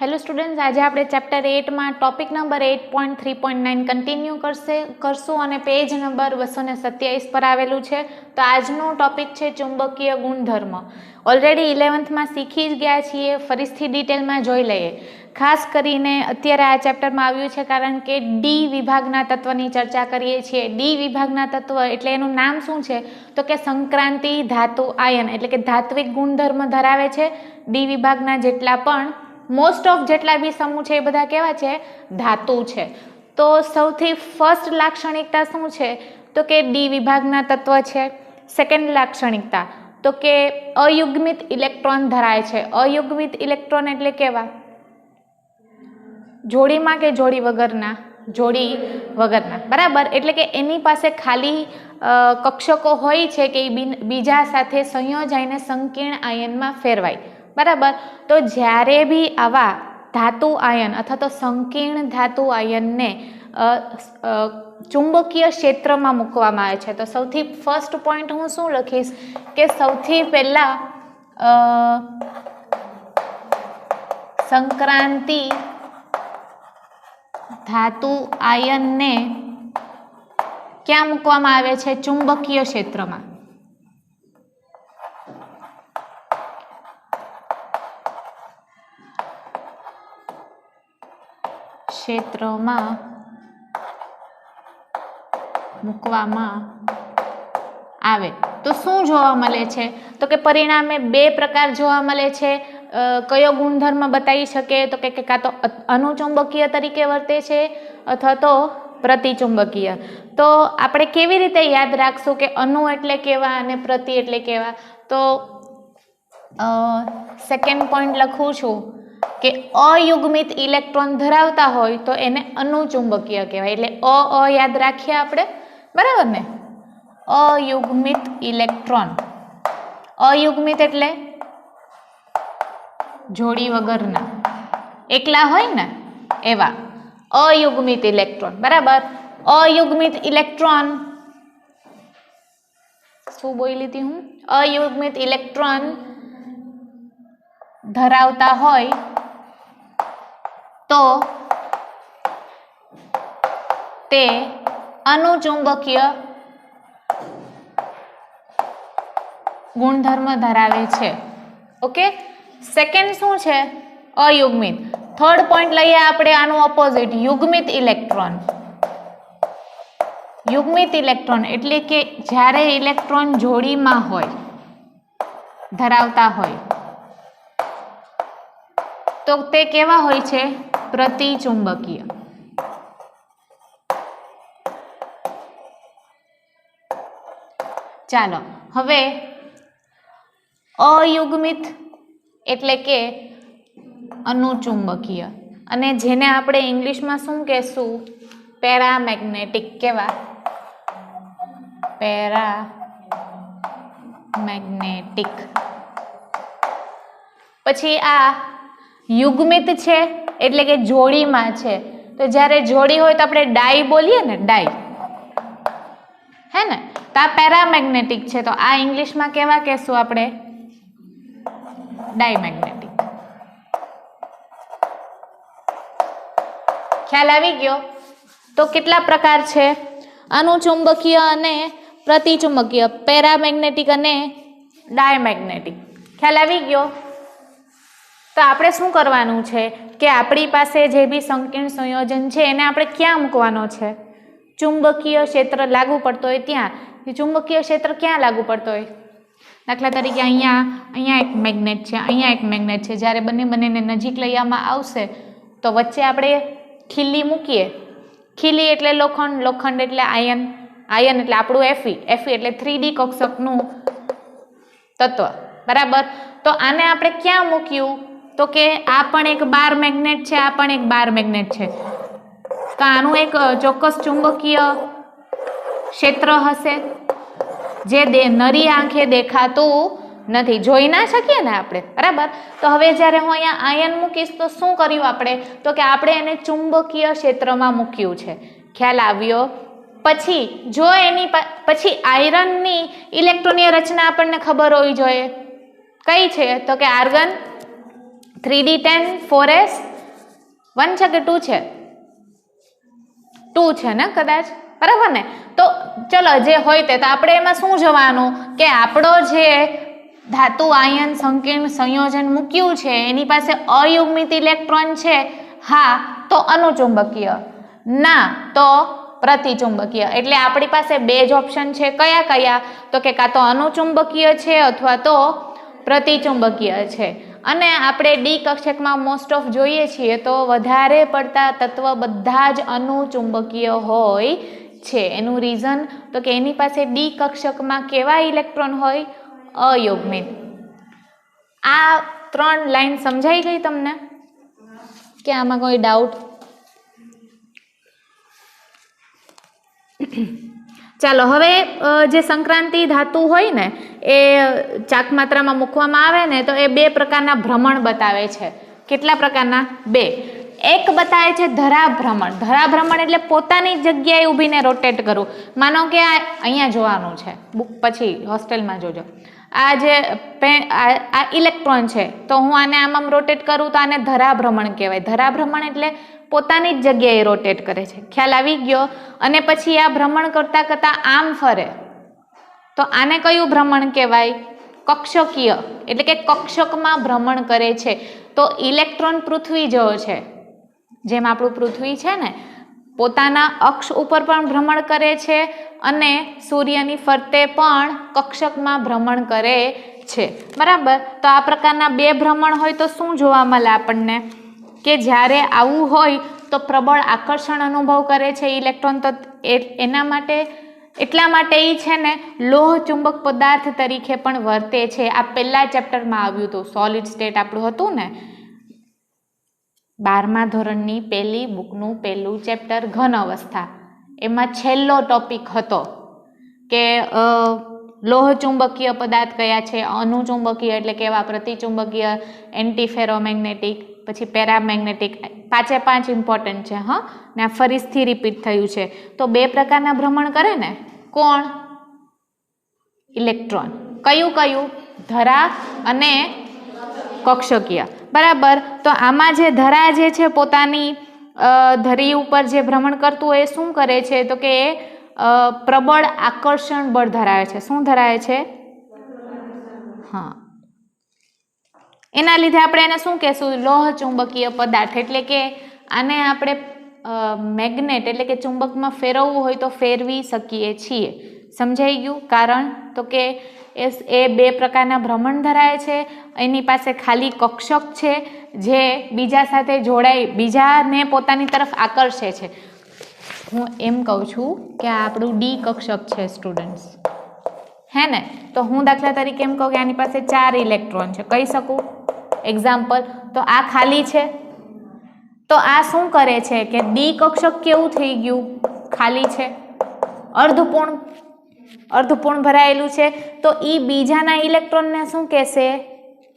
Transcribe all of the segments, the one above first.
Hello students, આજે આપણે chapter 8 માં ટોપિક નંબર 8.3.9 કન્ટિન્યુ કરશું અને પેજ નંબર 227 પર આવેલું છે. તો આજનો ટોપિક છે ચુંબકીય ગુણધર્મ. ઓલરેડી 11th શીખી જ ગયા છીએ, ફરીથી ડિટેલમાં જોઈ લઈએ. ખાસ કરીને અત્યારે આ ચેપ્ટરમાં આવ્યું છે કારણ કે ડી વિભાગના તત્વની ચર્ચા કરીએ છીએ. ડી વિભાગના તત્વ એટલે એનું નામ શું છે તો કે સંક્રાંતિ ધાતુ આયન, એટલે કે ધાત્વિક ગુણધર્મ ધરાવે છે. ડી વિભાગના જેટલા પણ મોસ્ટ ઓફ જેટલા બી સમૂહ છે એ બધા કેવા છે? ધાતુ છે. તો સૌથી ફર્સ્ટ લાક્ષણિકતા શું છે તો કે ડી વિભાગના તત્વ છે. સેકન્ડ લાક્ષણિકતા તો કે અયુગ્મિત ઇલેક્ટ્રોન ધરાવે છે. અયુગ્મિત ઇલેક્ટ્રોન એટલે કેવા? જોડીમાં કે જોડી વગરના? જોડી વગરના, બરાબર. એટલે કે એની પાસે ખાલી કક્ષકો હોય છે કે બીજા સાથે સંયોજાઈને સંકીર્ણ આયનમાં ફેરવાય, બરાબર. તો જ્યારે બી આવા ધાતુ આયન અથવા તો સંકીર્ણ ધાતુ આયનને ચુંબકીય ક્ષેત્રમાં મૂકવામાં આવે છે તો સૌથી ફર્સ્ટ પોઈન્ટ હું શું લખીશ કે સૌથી પહેલા સંક્રાંતિ ધાતુ આયનને ક્યાં મૂકવામાં આવે છે? ચુંબકીય ક્ષેત્રમાં. ક્ષેત્રમાં મૂકવામાં આવે તો શું જોવા મળે છે તો કે પરિણામે બે પ્રકાર જોવા મળે છે. કયો ગુણધર્મ બતાવી શકે તો કે કાં તો અનુચુંબકીય તરીકે વર્તે છે અથવા તો પ્રતિચુંબકીય. તો આપણે કેવી રીતે યાદ રાખશું કે અણુ એટલે કેવા અને પ્રતિ એટલે કેવા? તો સેકન્ડ પોઈન્ટ લખું છું કે અયુગ્મિત ઇલેક્ટ્રોન ધરાવતા હોય તો એને અનુચુંબકીય કહેવાય. એટલે અ યાદ રાખીએ આપણે, બરાબર ને? અયુગ્મિત ઇલેક્ટ્રોન. અયુગ્મિત એટલે જોડી વગરના, એકલા હોય ને એવા અયુગ્મિત ઇલેક્ટ્રોન, બરાબર. અયુગ્મિત ઇલેક્ટ્રોન શું બોલી હતી હું? અયુગ્મિત ઇલેક્ટ્રોન ધરાવતા હોય તો તે અનુચુંબકીય ગુણધર્મ ધરાવે છે. ઓકે, સેકન્ડ શું છે? અયુગ્મિત. થર્ડ પોઈન્ટ લઈએ આપણે આનું ઓપોઝિટ, યુગ્મિત ઇલેક્ટ્રોન. યુગ્મિત ઇલેક્ટ્રોન એટલે કે જ્યારે ઇલેક્ટ્રોન જોડીમાં હોય, ધરાવતા હોય તો તે કેવા હોય છે? પ્રતિચુંબકીય. ચાલો હવે અયુગ્મિત એટલે કે અનુચુંબકીય, અને જેને આપણે ઇંગ્લિશમાં શું કહેશું? પેરામેગ્નેટિક. કેવા? પેરામેગ્નેટિક. પછી આ યુગ્મિત છે એટલે કે જોડીમાં છે. તો જ્યારે જોડી હોય તો આપણે ડાઈ બોલીએ ને, ડાઈ, હે ને? તો આ પેરામેગ્નેટિક છે તો આ ઇંગ્લિશમાં કેવા કહેશું આપણે? ડાયમેગ્નેટિક. ખ્યાલ આવી ગયો? તો કેટલા પ્રકાર છે? અનુચુંબકીય અને પ્રતિચુંબકીય, પેરામેગ્નેટિક અને ડાયમેગ્નેટિક. ખ્યાલ આવી ગયો? તો આપણે શું કરવાનું છે કે આપણી પાસે જે બી સંકીર્ણ સંયોજન છે એને આપણે ક્યાં મૂકવાનો છે? ચુંબકીય ક્ષેત્ર લાગુ પડતો હોય ત્યાં. ચુંબકીય ક્ષેત્ર ક્યાં લાગુ પડતો હોય? દાખલા તરીકે અહીંયા એક મેગ્નેટ છે, અહીંયા એક મેગ્નેટ છે. જ્યારે બંનેને નજીક લઈ આવવામાં આવશે તો વચ્ચે આપણે ખીલી મૂકીએ. ખીલી એટલે લોખંડ, લોખંડ એટલે આયન, આયન એટલે આપણું Fe, Fe એટલે 3D કક્ષકનું તત્વ, બરાબર. તો આને આપણે ક્યાં મૂક્યું તો કે આ પણ એક બાર મેગ્નેટ છે, આ પણ એક બાર મેગ્નેટ છે. તો આનું એક ચોક્કસ ચુંબકીય ક્ષેત્ર હશે જે નરી આંખે દેખાતું નથી, જોઈ ના શકીએ ને આપણે, બરાબર. તો હવે જ્યારે હું અહીંયા આયન મૂકીશ તો શું કર્યું આપણે તો કે આપણે એને ચુંબકીય ક્ષેત્રમાં મૂક્યું છે. ખ્યાલ આવ્યો? પછી જો એની પછી આયરનની ઇલેક્ટ્રોનીય રચના આપણને ખબર હોવી જોઈએ. કઈ છે તો કે આર્ગન 3d10 4s 1 છે કે 2 છે 2 છે ને કદાચ, બરાબર ને? તો ચલો જે હોય તે, તો આપણે એમાં શું જોવાનું કે આપણો જે ધાતુ આયન સંકીર્ણ સંયોજન મૂક્યું છે એની પાસે અયુગ્મિત ઇલેક્ટ્રોન છે, હા તો અનુચુંબકીય, ના તો પ્રતિચુંબકીય. એટલે આપણી પાસે બે જ ઓપ્શન છે. કયા કયા? તો કે કાં તો અનુચુંબકીય છે અથવા તો પ્રતિચુંબકીય છે. અને આપણે ડી કક્ષકમાં મોસ્ટ ઓફ જોઈએ છીએ તો વધારે પડતા તત્વ બધા જ અનુચુંબકીય હોય છે. એનું રીઝન તો કે એની પાસે ડી કક્ષકમાં કેવા ઇલેક્ટ્રોન હોય? અયુગ્મિત. આ 3 લાઈન સમજાઈ ગઈ તમને કે આમાં કોઈ ડાઉટ? ચાલો હવે જે સંક્રાંતિ ધાતુ હોય ને એ ચાક માત્રામાં મૂકવામાં આવે ને તો એ બે પ્રકારના ભ્રમણ બતાવે છે. કેટલા પ્રકારના? બે. એક બતાવે છે ધરાભ્રમણ. ધરાભ્રમણ એટલે પોતાની જગ્યાએ ઊભીને રોટેટ કરવું. માનો કે આ અહીંયા જોવાનું છે, બુક પછી હોસ્ટેલમાં જોજો. આ જે આ ઇલેક્ટ્રોન છે તો હું આને આમ રોટેટ કરું તો આને ધરાભ્રમણ કહેવાય. ધરાભ્રમણ એટલે પોતાની જ જગ્યાએ રોટેટ કરે છે. ખ્યાલ આવી ગયો? અને પછી આ ભ્રમણ કરતા કરતા આમ ફરે તો આને કયું ભ્રમણ કહેવાય? કક્ષકીય. એટલે કે કક્ષકમાં ભ્રમણ કરે છે. તો ઇલેક્ટ્રોન પૃથ્વી જેવો છે, જેમ આપણું પૃથ્વી છે ને, પોતાના અક્ષ ઉપર પણ ભ્રમણ કરે છે અને સૂર્યની ફરતે પણ કક્ષકમાં ભ્રમણ કરે છે, બરાબર? તો આ પ્રકારના બે ભ્રમણ હોય તો શું જોવા મળે આપણને? કે જ્યારે આવું હોય તો પ્રબળ આકર્ષણ અનુભવ કરે છે ઇલેક્ટ્રોન. તો એના માટે એટલા માટે એ છે ને લોહ ચુંબક પદાર્થ તરીકે પણ વર્તે છે. આ પહેલા ચેપ્ટરમાં આવ્યું હતું, સોલિડ સ્ટેટ આપણું હતું ને, 12મા ધોરણની પહેલી બુકનું પહેલું ચેપ્ટર ઘન અવસ્થા. એમાં છેલ્લો ટોપિક હતો કે લોહ ચુંબકીય પદાર્થ કયા છે, અનુચુંબકીય એટલે કેવા, પ્રતિચુંબકીય, એન્ટીફેરોમેગ્નેટિક, પછી પેરામેગ્નેટિક. 5 ઇમ્પોર્ટન્ટ છે. હા, ને આ ફરીથી રિપીટ થયું છે. તો બે પ્રકારના ભ્રમણ કરે ને કોણ? ઇલેક્ટ્રોન. કયું કયું? ધરા અને કક્ષકીય, બરાબર? તો આમાં જે ધરા જે છે પોતાની ધરી ઉપર જે ભ્રમણ કરતું હોય એ શું કરે છે તો કે પ્રબળ આકર્ષણ બળ ધરાવે છે. શું ધરાવે છે? હા, એના લીધે આપણે એને શું કહેશું? લોહ ચુંબકીય પદાર્થ. એટલે કે આને આપણે મેગ્નેટ એટલે કે ચુંબકમાં ફેરવવું હોય તો ફેરવી શકીએ છીએ. સમજાઈ ગયું? કારણ તો કે એ બે પ્રકારના ભ્રમણ ધરાવે છે. એની પાસે ખાલી કક્ષક છે જે બીજા સાથે જોડાઈ બીજાને પોતાની તરફ આકર્ષે છે. હું એમ કહું છું કે આ આપણું ડી કક્ષક છે સ્ટુડન્ટ્સ, હે ને? તો હું દાખલા તરીકે એમ કહું કે આની પાસે 4 ઇલેક્ટ્રોન છે, કહી શકું એક્ઝામ્પલ. તો આ ખાલી છે. તો આ શું કરે છે કે ડી કક્ષક કેવું થઈ ગયું? ખાલી છે, અર્ધપૂર્ણ ભરાયેલું છે. તો એ બીજાના ઇલેક્ટ્રોનને શું કહેશે?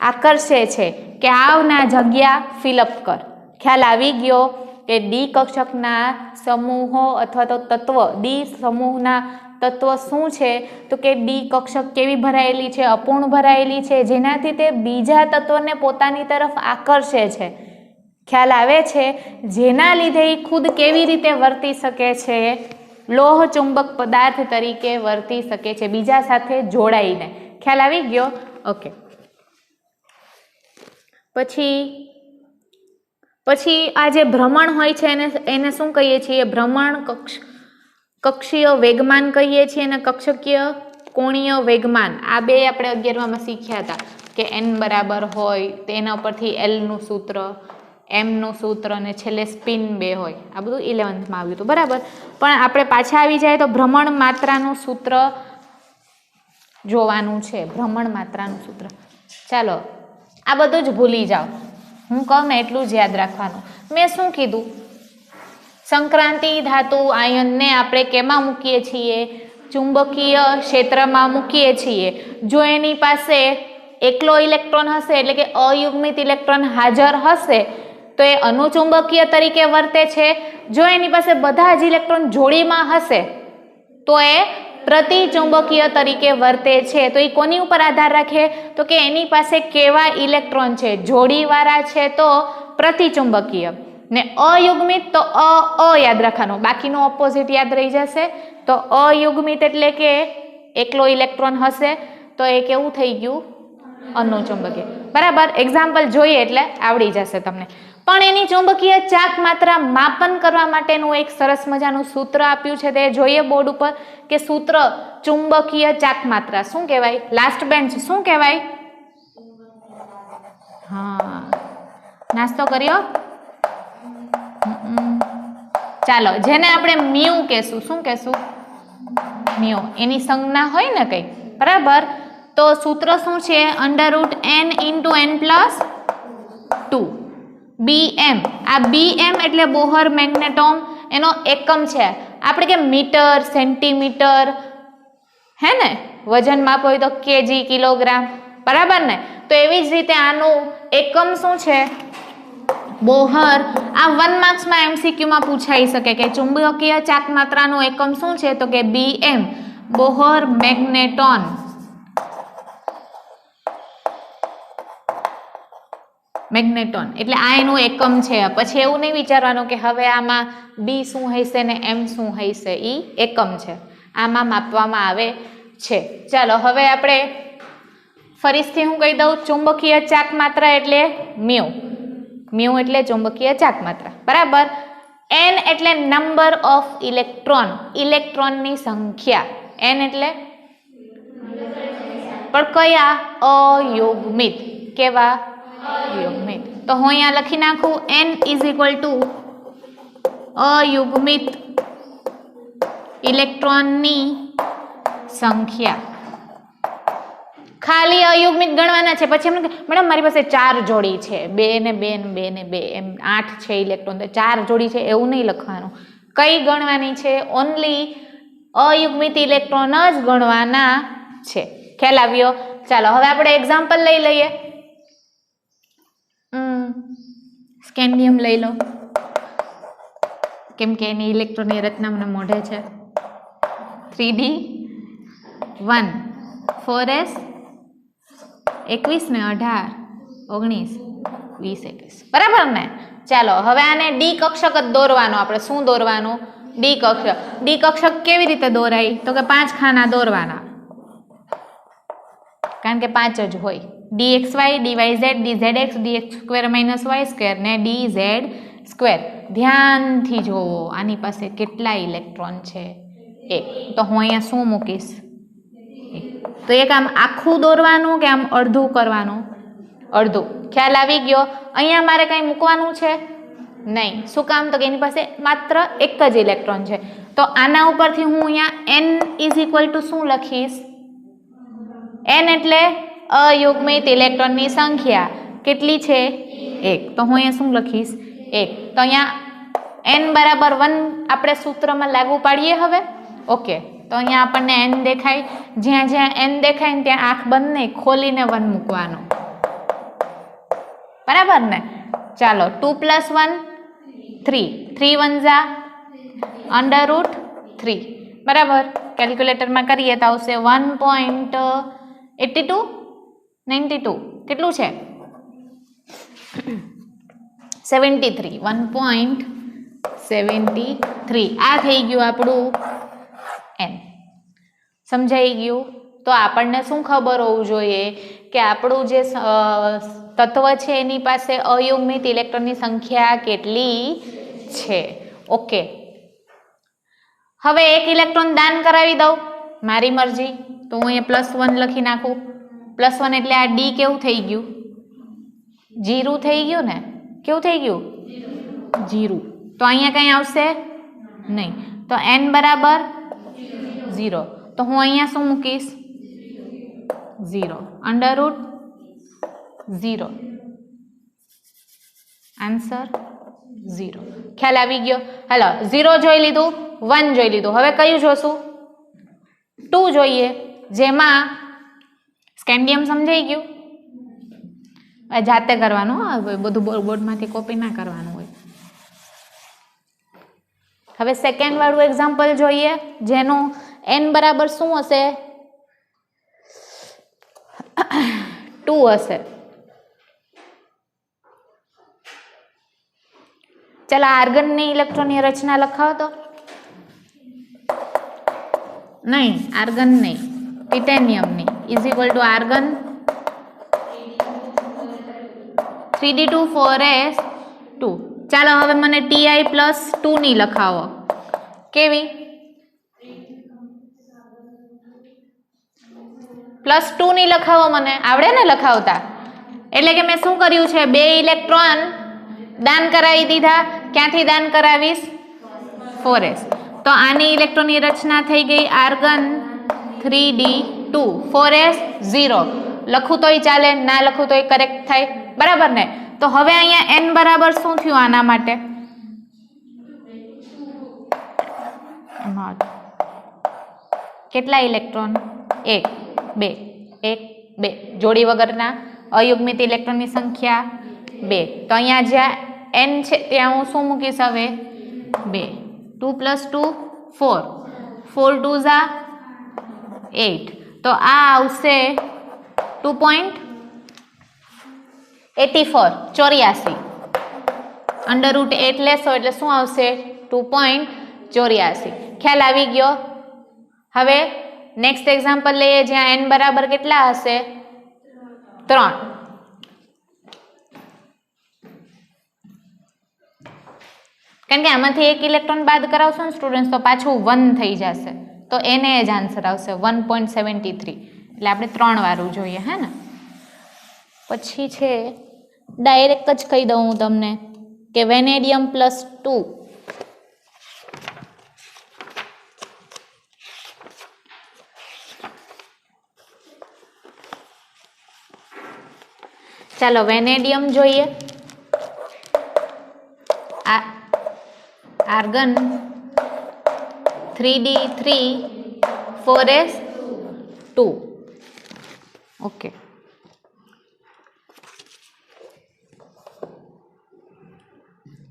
આકર્ષે છે કે આવના જગ્યા ફિલઅપ કર. ખ્યાલ આવી ગયો? કે ડી કક્ષકના સમૂહો અથવા તો તત્વ, ડી સમૂહના તત્વ શું છે તો કે ડી કક્ષક કેવી ભરાયેલી છે? અપૂર્ણ ભરાયેલી છે, જેનાથી તે બીજા તત્વને પોતાની તરફ આકર્ષે છે. ખ્યાલ આવે છે? જેના લીધે એ ખુદ કેવી રીતે વર્તી શકે છે? લોહ ચુંબક પદાર્થ તરીકે વર્તી શકે છે, બીજા સાથે જોડાઈને. ખ્યાલ આવી ગયો? ઓકે. પછી આ જે ભ્રમણ હોય છે એને શું કહીએ છીએ? ભ્રમણ કક્ષીય વેગમાન કહીએ છીએ અને કક્ષકીય કોણીય વેગમાન. આ બે આપણે 11માં શીખ્યા હતા કે n બરાબર હોય તેના પરથી L નું સૂત્ર, M નું સૂત્ર અને છેલ્લે સ્પિન 2 હોય. આ બધું 11માં આવ્યું હતું, બરાબર? પણ આપણે પાછા આવી જાય તો ભ્રમણ માત્રાનું સૂત્ર જોવાનું છે. ભ્રમણ માત્રાનું સૂત્ર. ચાલો આ બધું જ ભૂલી જાઓ, હું કહું ને એટલું જ યાદ રાખવાનું. મેં શું કીધું? સંક્રાંતિ ધાતુ આયનને આપણે કેમાં મૂકીએ છીએ? ચુંબકીય ક્ષેત્રમાં મૂકીએ છીએ. જો એની પાસે એકલો ઇલેક્ટ્રોન હશે એટલે કે અયુગ્મિત ઇલેક્ટ્રોન હાજર હશે તો એ અનુચુંબકીય તરીકે વર્તે છે. જો એની પાસે બધા જ ઇલેક્ટ્રોન જોડીમાં હશે તો એ પ્રતિચુંબકીય તરીકે વર્તે છે. તો એ કોની ઉપર આધાર રાખે? તો કે એની પાસે કેવા ઇલેક્ટ્રોન છે. જોડીવાળા છે તો પ્રતિચુંબકીય, ને અયુગ્મિત તો અ યાદ રાખવાનું, બાકીનું ઓપોઝિટ યાદ રહી જશે. તો અયુગ્મિત એટલે કે એકલો ઇલેક્ટ્રોન હશે તો એ કેવું થઈ ગયું? અનુચુંબકીય. બરાબર, એક્ઝામ્પલ જોઈએ એટલે આવડી જશે તમને. પણ એની ચુંબકીય ચાક માત્રા માપન કરવા માટેનું એક સરસ મજાનું સૂત્ર આપ્યું છે, તે જોઈએ બોર્ડ ઉપર કે સૂત્ર ચુંબકીય ચાક માત્રા શું કહેવાય? લાસ્ટ બેન્ચ શું કહેવાય? હા, નાસ્તો કર્યો? ચાલો, જેને આપણે મ્યુ કહેશું. શું કહેશું? મ્યુ. એની સંજ્ઞા હોય ને કઈ, બરાબર. તો સૂત્ર શું છે? √n × n + 2 BM. આ BM એટલે બોહર મેગ્નેટોમ, એનો એકમ છે. આપણે કે મીટર, સેન્ટીમીટર, હે ને, વજન માપ હોય તો કેજી, કિલોગ્રામ, બરાબર ને? તો એવી જ રીતે આનું એકમ શું છે? બોહર. આ 1 માર્ક્સમાં MCQ માં પૂછાઈ શકે કે ચુંબકીય ચાક માત્રાનું એકમ શું છે? તો કે BM, બોહર મેગ્નેટોન. મેગ્નેટોન એટલે આ એનું એકમ છે. પછી એવું નહીં વિચારવાનું કે હવે આમાં બી શું હશે ને એમ શું હશે, ઈ એકમ છે, આમાં માપવામાં આવે છે. ચાલો, હવે આપણે ફરીથી હું કહી દઉં, ચુંબકીય ચાક માત્રા એટલે મ્યુ. મ્યુ એટલે ચુંબકીય ચાક માત્રા, બરાબર. n એટલે નંબર ઓફ ઇલેક્ટ્રોન, ઇલેક્ટ્રોનની સંખ્યા. n એટલે પણ કયા? અયુગ્મિત. કેવા? અયુગ્મિત. તો હું અહીંયા લખી નાખું n = અયુગ્મિત ઇલેક્ટ્રોનની સંખ્યા. ખાલી અયુગ્મિત ગણવાના છે. પછી એમ મેડમ મારી પાસે 4 જોડી છે, 2 ને 2 ને 2 ને 2, એમ 8 છે ઇલેક્ટ્રોન, તો 4 જોડી છે એવું નહીં લખવાનું. કઈ ગણવાની છે? ઓનલી અયુગ્મિત ઇલેક્ટ્રોન જ ગણવાના છે. ખ્યાલ આવ્યો? ચાલો, હવે આપણે એક્ઝામ્પલ લઈ લઈએ. સ્કેન્ડિયમ લઈ લો, કેમ કે એની ઇલેક્ટ્રોનની રચના મને મોઢે છે. 3D1 4s 21 ને 18 19 20 21, બરાબર ને? ચાલો, હવે આને ડી કક્ષક જ દોરવાનો. આપણે શું દોરવાનું? ડી કક્ષક. ડી કક્ષક કેવી રીતે દોરાય? તો કે 5 ખાના દોરવાના, કારણ કે 5 જ હોય. dxy, dyz, dzx, dx² - y² ને dz². ધ્યાનથી જોવો, આની પાસે કેટલા ઇલેક્ટ્રોન છે? 1. તો હું અહીંયા શું મૂકીશ? 1. તો એક આમ આખું દોરવાનું કે આમ અડધું કરવાનું? અડધું. ખ્યાલ આવી ગયો? અહીંયા મારે કંઈ મૂકવાનું છે નહીં. શું કામ? તો કે એની પાસે માત્ર એક જ ઇલેક્ટ્રોન છે. તો આના ઉપરથી હું અહીંયા n = શું લખીશ? n એટલે અયુગ્મિત ઇલેક્ટ્રોનની સંખ્યા. કેટલી છે? 1. તો હું અહીંયા શું લખીશ? 1. તો અહીંયા n = 1 આપણે સૂત્રમાં લાગુ પાડીએ હવે. ઓકે, તો અહીંયા આપણને n દેખાય. જ્યાં જ્યાં n દેખાય ને ત્યાં આંખ બંધ નહીં, ખોલીને 1 મૂકવાનું, બરાબર ને? ચાલો, 2 + 1 3, 3 × √3, બરાબર. કેલ્ક્યુલેટરમાં કરીએ તો આવશે 1.82 92. કેટલું છે? 73. 1.73. આ થઈ ગયું આપણું n. સમજાઈ ગયું? તો આપણને શું ખબર હોવું જોઈએ કે આપણું જે તત્વ છે એની પાસે અયુગ્મિત ઇલેક્ટ્રોનની સંખ્યા કેટલી છે. ઓકે, હવે એક ઇલેક્ટ્રોન દાન કરાવી દઉં, મારી મરજી. તો હું અહીંયા +1 લખી નાખું. +1 એટલે આ ડી કેવું થઈ ગયું? 0 થઈ ગયું ને? કેવું થઈ ગયું? 0. તો અહીંયા કંઈ આવશે નહીં. તો n = 0. તો હું અહીંયા શું મૂકીશ? 0 √0. આન્સર 0. ખ્યાલ આવી ગયો? હાલો, 0 જોઈ લીધું, 1 જોઈ લીધું. હવે કયું જોશું? 2 જોઈએ, જેમાં સ્કેન્ડિયમ સમજાઈ ગયું. જાતે કરવાનું, બધું બોર્ડમાંથી કોપી ના કરવાનું હોય. હવે સેકન્ડ વાળું એક્ઝામ્પલ જોઈએ, જેનું n બરાબર શું હશે? 2 હશે. ચાલો આર્ગનની ઇલેક્ટ્રોનની રચના લખાવો તો. નહીં, આર્ગન નહીં, ટિટેનિયમની is equal to argon 3d2 4s2. ચાલો હવે મને Ti પ્લસ 2 ની લખાવો. કેવી? પ્લસ 2 ની લખાવો. મને આવડે ને લખાવતા. એટલે કે મેં શું કર્યું છે, 2 ઇલેક્ટ્રોન દાન કરાવી દીધા. ક્યાંથી દાન કરાવીશ? 4s. તો આની ઇલેક્ટ્રોનની રચના થઈ ગઈ આર્ગન 3d2 4s 0. લખું તોય ચાલે, ના લખું તોય કરેક્ટ થાય, બરાબર ને? તો હવે અહીંયા n બરાબર શું થયું આના માટે? કેટલા ઇલેક્ટ્રોન? 1 2 1 2. જોડી વગરના અયુગ્મિત ઇલેક્ટ્રોનની સંખ્યા 2. તો અહીંયા જ્યાં n છે ત્યાં હું શું મૂકીશ હવે? 2. 2 + 2 4. 4 2 ઝા 8. તો આ આવશે 2.84 84. √8 લેશો એટલે શું આવશે? 2.84. ખ્યાલ આવી ગયો? હવે નેક્સ્ટ એક્ઝામ્પલ લઈએ જ્યાં n બરાબર કેટલા હશે? 3. કારણ કે આમાંથી એક ઇલેક્ટ્રોન બાદ કરાવશો ને સ્ટુડન્ટ્સ તો પાછું 1 થઈ જશે. તો એને જ આન્સર આવશે 1.73. એટલે આપણે 3 વાળું જોઈએ, હે ને? પછી છે ડાયરેક્ટ જ કહી દઉં હું તમને કે વેનેડિયમ પ્લસ 2 ચાલો વેનેડિયમ જોઈએ. Argon 3d3 4s2. ઓકે.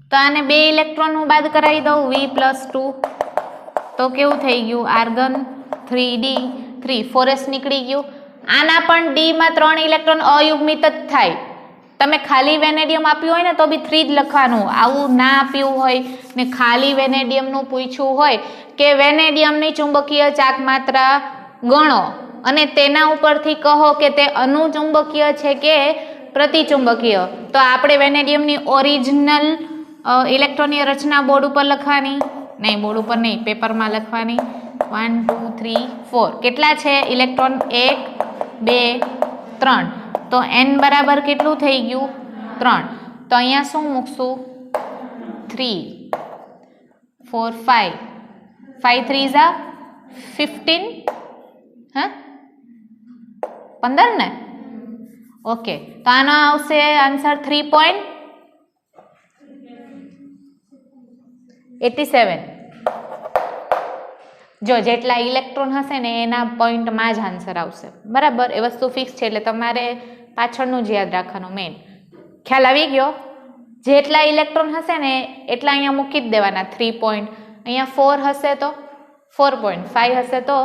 તો આને 2 ઇલેક્ટ્રોન હું બાદ કરાવી દઉં v+2. તો કેવું થઈ ગયું? આર્ગન 3d3 4s નીકળી ગયું. આના પણ d માં 3 ઇલેક્ટ્રોન અયુગ્મિત જ થાય. તમે ખાલી વેનેડિયમ આપ્યું હોય ને તો બી 3 જ લખવાનું. આવું ના આપ્યું હોય ને ખાલી વેનેડિયમનું પૂછ્યું હોય કે વેનેડિયમની ચુંબકીય ચાક માત્રા ગણો અને તેના ઉપરથી કહો કે તે અનુચુંબકીય છે કે પ્રતિચુંબકીય, તો આપણે વેનેડિયમની ઓરિજિનલ ઇલેક્ટ્રોનની રચના બોર્ડ ઉપર લખવાની નહીં, બોર્ડ ઉપર નહીં, પેપરમાં લખવાની. 1 2 3 4 કેટલા છે ઇલેક્ટ્રોન? 1 2 3. તો n બરાબર કેટલું થઈ ગયું? 3. તો અહીંયા શું મૂકશું? 3 4 5 5 3 ઝા 15. હા 15 ને? ઓકે. તો આનો આવશે આન્સર 3.87. જો જેટલા ઇલેક્ટ્રોન હશે ને એના પોઈન્ટમાં જ આન્સર આવશે, બરાબર? એ વસ્તુ ફિક્સ છે એટલે તમારે પાછળનું જ યાદ રાખવાનું મેઇન. ખ્યાલ આવી ગયો? જેટલા ઇલેક્ટ્રોન હશે ને એટલા અહીંયા મૂકી જ દેવાના 3 પોઈન્ટ. અહીંયા 4 હશે તો 4 પોઈન્ટ, 5 હશે તો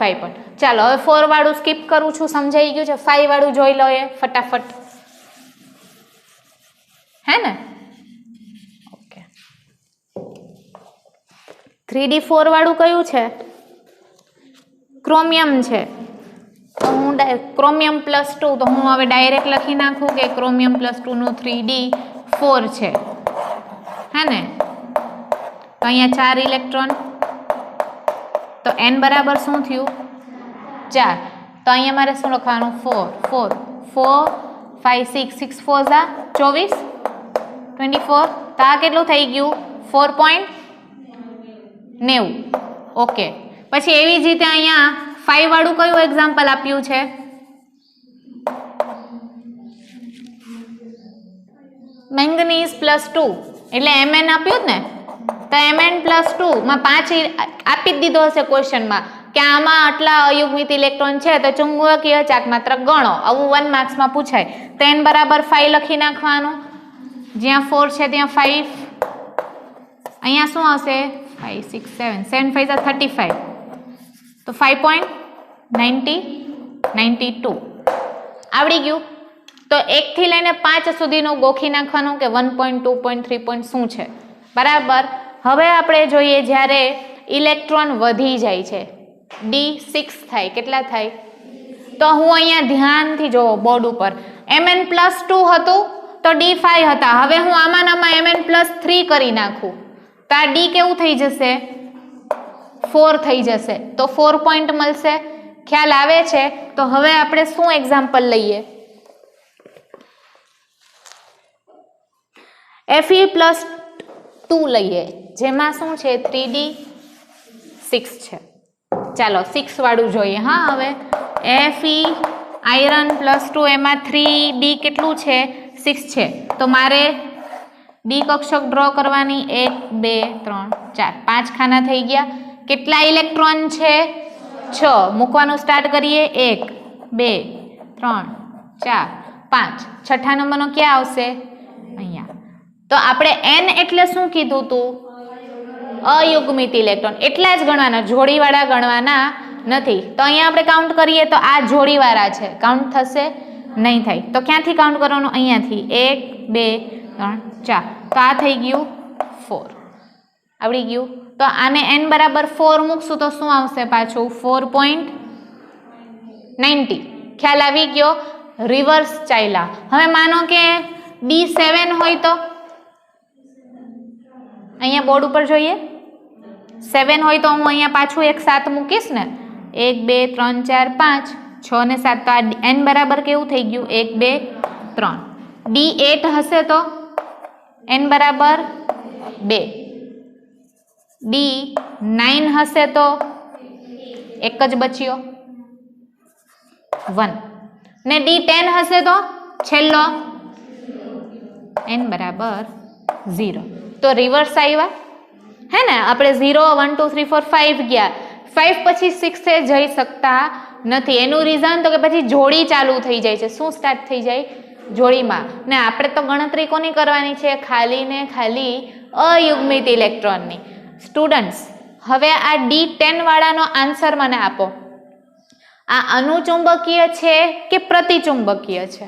5 પોઈન્ટ. ચાલો હવે 4 વાળું સ્કીપ કરું છું, સમજાઈ ગયું છે? 5 વાળું જોઈ લો એ ફટાફટ, હે ને? ઓકે. 3d4 વાળું કયું છે? ક્રોમિયમ છે. તો હું ક્રોમિયમ +2, તો હું હવે ડાયરેક્ટ લખી નાખું કે ક્રોમિયમ +2 નું 3d4 છે, હે ને? તો અહીંયા 4 ઇલેક્ટ્રોન. તો n બરાબર શું થયું? 4. તો અહીંયા મારે શું લખવાનું? 4 4 4 5 6 6 4 ઝા 24 24. તો આ કેટલું થઈ ગયું? 4.90. ઓકે. પછી એવી જ રીતે અહીંયા 5 વાળું કયું એક્ઝામ્પલ આપ્યું છે? મેંગનીઝ +2 એટલે Mn આપ્યું જ ને? તો Mn+2 માં 5 આપી જ દીધો હશે ક્વેશ્ચનમાં કે આમાં આટલા અયુગ્મિત ઇલેક્ટ્રોન છે તો ચુંબકીય ચાક માત્ર ગણો. આવું 1 માર્ક્સમાં પૂછાય. તો n બરાબર 5 લખી નાખવાનું. જ્યાં 4 છે ત્યાં 5. અહીંયા શું આવશે? 5 6 7 7 5 35. તો 5.92 આવડી ગયું. તો 1 થી લઈને 5 સુધીનું ગોખી નાખવાનું કે 1. 2. 3. શું છે, બરાબર. હવે આપણે જોઈએ જ્યારે ઇલેક્ટ્રોન વધી જાય છે, D6 થાય, કેટલા થાય? તો હું અહીંયા ધ્યાનથી જોવો બોર્ડ ઉપર Mn+2 હતું તો D5 હતા. હવે હું આમાં Mn+3 કરી નાખું તો આ D કેવું થઈ જશે? 4 થઈ જશે. તો 4 પોઈન્ટ મળશે. ખ્યાલ આવે છે? તો હવે આપણે શું એક્ઝામ્પલ લઈએ? Fe+2 લઈએ, જેમાં શું છે? 3D6 છે. ચાલો 6 વાળું જોઈએ. હા, હવે Fe આયરન +2 એમાં 3D કેટલું છે? 6 છે. તો મારે ડી કક્ષક ડ્રો કરવાની. 1 2 3 4 5 ખાના થઈ ગયા. કેટલા ઇલેક્ટ્રોન છે? 6. મૂકવાનું સ્ટાર્ટ કરીએ. 1 2 3 4 5. છઠ્ઠા નંબરનો ક્યાં આવશે? અહીંયા. તો આપણે n એટલે શું કીધું તું? અયુગ્મિત ઇલેક્ટ્રોન. એટલા જ ગણવાના, જોડીવાળા ગણવાના નથી. તો અહીંયા આપણે કાઉન્ટ કરીએ તો આ જોડીવાળા છે, કાઉન્ટ થશે નહીં થાય. તો ક્યાંથી કાઉન્ટ કરવાનું? અહીંયાથી. 1 2 3 4. તો આ થઈ ગયું 4. આવડી ગયું. તો આને n બરાબર 4 મૂકશું તો શું આવશે પાછું? 4.90. ખ્યાલ આવી ગયો? રિવર્સ ચાલ્યા. હવે માનો કે D7 હોય તો અહીંયા બોર્ડ ઉપર જોઈએ. 7 હોય તો હું અહીંયા પાછું એક 7 મૂકીશ ને. 1 2 3 4 5 6 ને 7. તો આ n બરાબર કેવું થઈ ગયું? 1 2 3. D8 હશે તો n બરાબર 2. D9 હશે તો એક જ બચ્યો 1. ને D10 હશે તો છેલ્લો n બરાબર 0. તો રિવર્સ આવ્યા હે ને. આપણે 0 1 2 3 4 5 ગયા. 5 પછી 6 એ જઈ શકતા નથી. એનું રીઝન તો કે પછી જોડી ચાલુ થઈ જાય છે. શું સ્ટાર્ટ થઈ જાય? જોડીમાં. ને આપણે તો ગણતરી કોની કરવાની છે? ખાલી ને ખાલી અયુગ્મિત ઇલેક્ટ્રોનની. સ્ટુડન્ટ્સ, હવે આ D10 વાળાનો આન્સર મને આપો. આ અનુચુંબકીય છે કે પ્રતિચુંબકીય છે?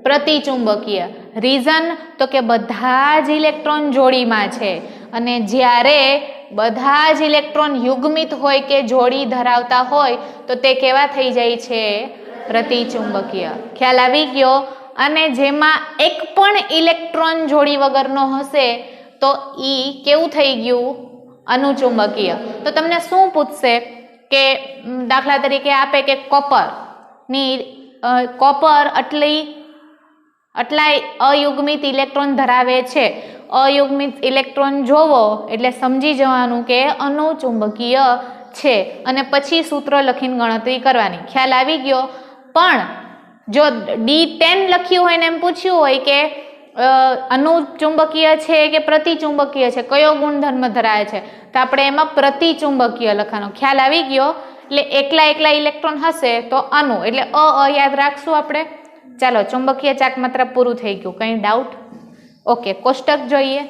પ્રતિચુંબકીય. રીઝન તો કે બધા જ ઇલેક્ટ્રોન જોડીમાં છે, અને જ્યારે બધા જ ઇલેક્ટ્રોન યુગ્મિત હોય કે જોડી ધરાવતા હોય તો તે કેવા થઈ જાય છે? પ્રતિચુંબકીય. ખ્યાલ આવી ગયો? અને જેમાં એક પણ ઇલેક્ટ્રોન જોડી વગરનો હશે તો ઈ કેવું થઈ ગયું? અનુચુંબકીય. તો તમને શું પૂછશે કે દાખલા તરીકે આપે કે કોપર આટલા અયુગ્મિત ઇલેક્ટ્રોન ધરાવે છે. અયુગ્મિત ઇલેક્ટ્રોન જોવો એટલે સમજી જવાનું કે અનુચુંબકીય છે, અને પછી સૂત્ર લખીને ગણતરી કરવાની. ખ્યાલ આવી ગયો? પણ જો D10 લખ્યું હોય ને એમ પૂછ્યું હોય કે અનુચુંબકીય છે કે પ્રતિચુંબકીય છે, કયો ગુણધર્મ ધરાવે છે, તો આપણે એમાં પ્રતિચુંબકીય લખવાનો. ખ્યાલ આવી ગયો? એટલે એકલા ઇલેક્ટ્રોન હશે તો અનુ એટલે યાદ રાખશું આપણે. ચાલો, ચુંબકીય ચાક માત્ર પૂરું થઈ ગયું. કંઈ ડાઉટ? ઓકે, કોષ્ટક જોઈએ.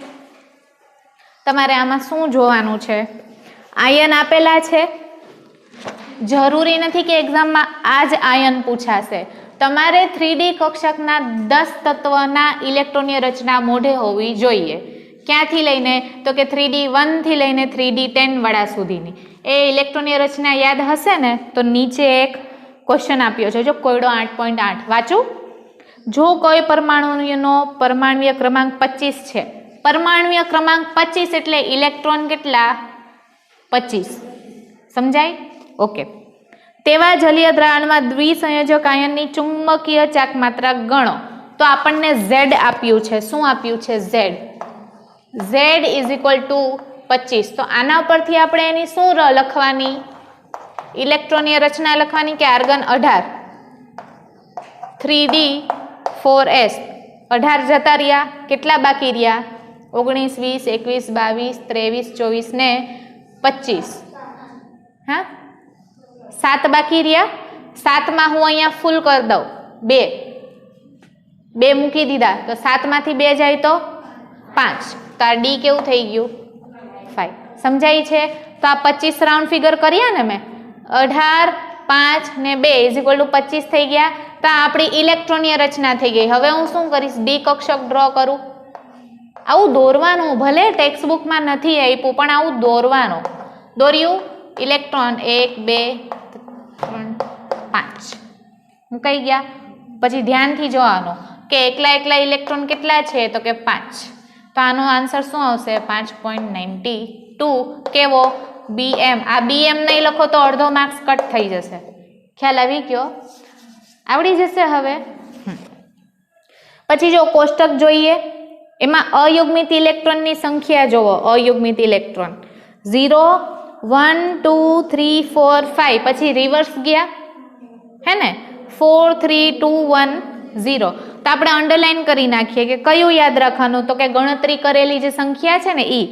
તમારે આમાં શું જોવાનું છે? આયન આપેલા છે. જરૂરી નથી કે એક્ઝામમાં આ જ આયન પૂછાશે. તમારે 3D કક્ષકના 10 તત્વના ઇલેક્ટ્રોનની રચના મોઢે હોવી જોઈએ. ક્યાંથી લઈને? તો કે 3D1 થી લઈને 3D10 વાળા સુધીની એ ઇલેક્ટ્રોનની રચના યાદ હશે ને. તો નીચે એક ક્વેશ્ચન આપ્યો છે, જો કોયડો 8.8 વાંચું. જો કોઈ પરમાણુનો પરમાણ્વીય ક્રમાંક 25 છે. પરમાણ્વીય ક્રમાંક 25 એટલે ઇલેક્ટ્રોન કેટલા? 25. સમજાય? ઓકે. તેવા જલીય દ્રાવણમાં દ્વિસંયોજક આયનની ચુંબકીય ચાક માત્રા ગણો. તો આપણને Z આપ્યું છે. શું આપ્યું છે? Z = 25. તો આના પરથી આપણે એની શું લખવાની? ઇલેક્ટ્રોનની રચના લખવાની કે આર્ગન 18 3D4S 18 જતા રહ્યા. કેટલા બાકી રહ્યા? 19 20 21 22 23 24 ને 25. હા, 7 બાકી રહ્યા. 7માં હું અહીંયા ફૂલ કરી દઉં. 2 મૂકી દીધા તો 7માંથી 2 જાય તો 5. તો આ D કેવું થઈ ગયું? 5. સમજાય છે? તો આ 25 રાઉન્ડ ફિગર કર્યા ને મેં, 18, 5 ને 2 ઇઝ ઇક્વલ ટુ 25 થઈ ગયા. તો આપણી ઇલેક્ટ્રોનની રચના થઈ ગઈ. હવે હું શું કરીશ? ડી કક્ષક ડ્રો કરું. આવું દોરવાનું, ભલે ટેક્સ્ટબુકમાં નથી આપ્યું પણ આવું દોરવાનું. દોર્યું ઇલેક્ટ્રોન 1 2 3 5 મુકાઈ ગયા. પછી ધ્યાનથી જોવાનું કે એકલા ઇલેક્ટ્રોન કેટલા છે? તો કે 5. તો આનો આન્સર શું આવશે? 5.92. કેવો? BM. આ BM નહીં લખો તો અડધો માર્ક્સ કટ થઈ જશે. ખ્યાલ આવી ગયો? આવડી જશે હવે. પછી જો કોષ્ટક જોઈએ, એમાં અયુગ્મિત ઇલેક્ટ્રોનની સંખ્યા જોવો. અયુગ્મિત ઇલેક્ટ્રોન 0 1 2 3 4 5 પછી રિવર્સ ગયા હે ને, 4 3 2 1 0. તો આપણે અંડરલાઈન કરી નાખીએ કે કયું યાદ રાખવાનું? તો કે ગણતરી કરેલી જે સંખ્યા છે ને ઈ.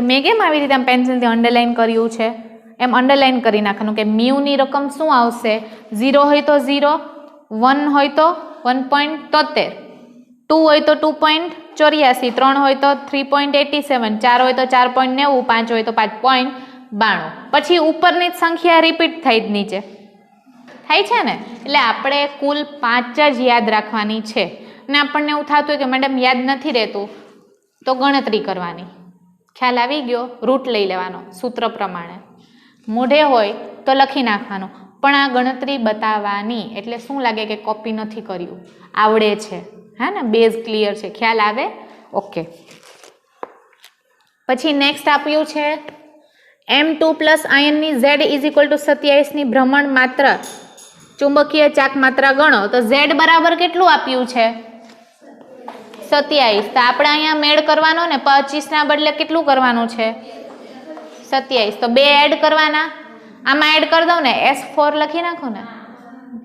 મેં કેમ આવી રીતે પેન્સિલથી અંડરલાઈન કર્યું છે એમ અંડરલાઈન કરી નાખવાનું કે મ્યુની રકમ શું આવશે? 0 હોય તો 0, 1 હોય તો 1.73, 2 હોય તો 2.84, 3 હોય તો 3.87, 4 હોય તો 4.90, 5 હોય તો 5.92. પછી ઉપરની જ સંખ્યા રિપીટ થઈ જ નીચે થાય છે ને, એટલે આપણે કુલ 5 જ યાદ રાખવાની છે. ને આપણને એવું થતું હોય કે મેડમ યાદ નથી રહેતું, તો ગણતરી કરવાની. ખ્યાલ આવી ગયો? રૂટ લઈ લેવાનો સૂત્ર પ્રમાણે. મોઢે હોય તો લખી નાખવાનું, પણ આ ગણતરી બતાવવાની. એટલે શું લાગે કે કોપી નથી કર્યું, આવડે છે. હા ને, બેઝ ક્લિયર છે. ખ્યાલ આવે? ઓકે. પછી નેક્સ્ટ આપ્યું છે M2 પ્લસ આયનની Z ઇઝ ઇક્વલ ટુ 27ની ભ્રમણ માત્ર ચુંબકીય ચાક માત્રા ગણો. તો Z બરાબર કેટલું આપ્યું છે? 27. તો આપણે અહીંયા મેળ કરવાનો ને, 25 ના બદલે કેટલું કરવાનું છે? 27. તો 2 એડ કરવાના. આમાં એડ કરી દઉં ને, S4 લખી નાખો ને,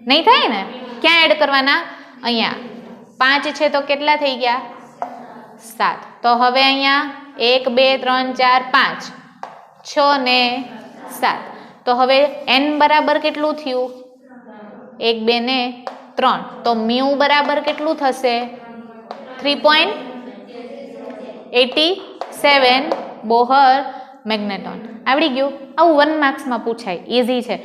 નહીં થાય ને? ક્યાં એડ કરવાના? અહીંયા 5 છે તો કેટલા થઈ ગયા? 7. તો હવે અહીંયા 1 2 3 4 5 6 ને 7. તો હવે N બરાબર કેટલું થયું? 1 2 ને 3. તો મ્યુ બરાબર કેટલું થશે? 3.87 બોહર મેગ્નેટોન. આવડી ગયું? આવું 1 માર્ક્સમાં પૂછાય, ઇઝી છે.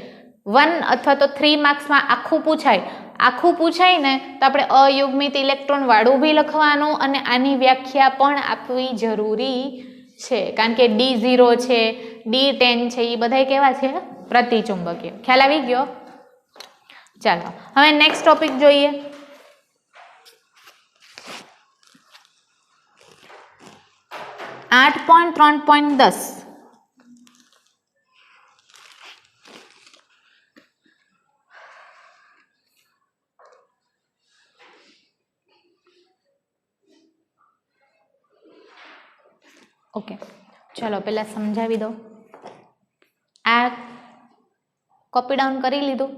1 અથવા તો 3 માર્ક્સમાં આખું પૂછાય. આખું પૂછાય ને તો આપણે અયુગ્મિત ઇલેક્ટ્રોન વાળું બી લખવાનું અને આની વ્યાખ્યા પણ આપવી જરૂરી છે, કારણ કે D0 છે, D10 છે, એ બધા કેવા છે? પ્રતિચુંબકીય. ખ્યાલ આવી ગયો? ચાલો હવે નેક્સ્ટ ટોપિક જોઈએ. આઠ 8.3.10 ઓકે, ચાલો પહેલા સમજાવી દો. આ કોપી ડાઉન કરી લીધું?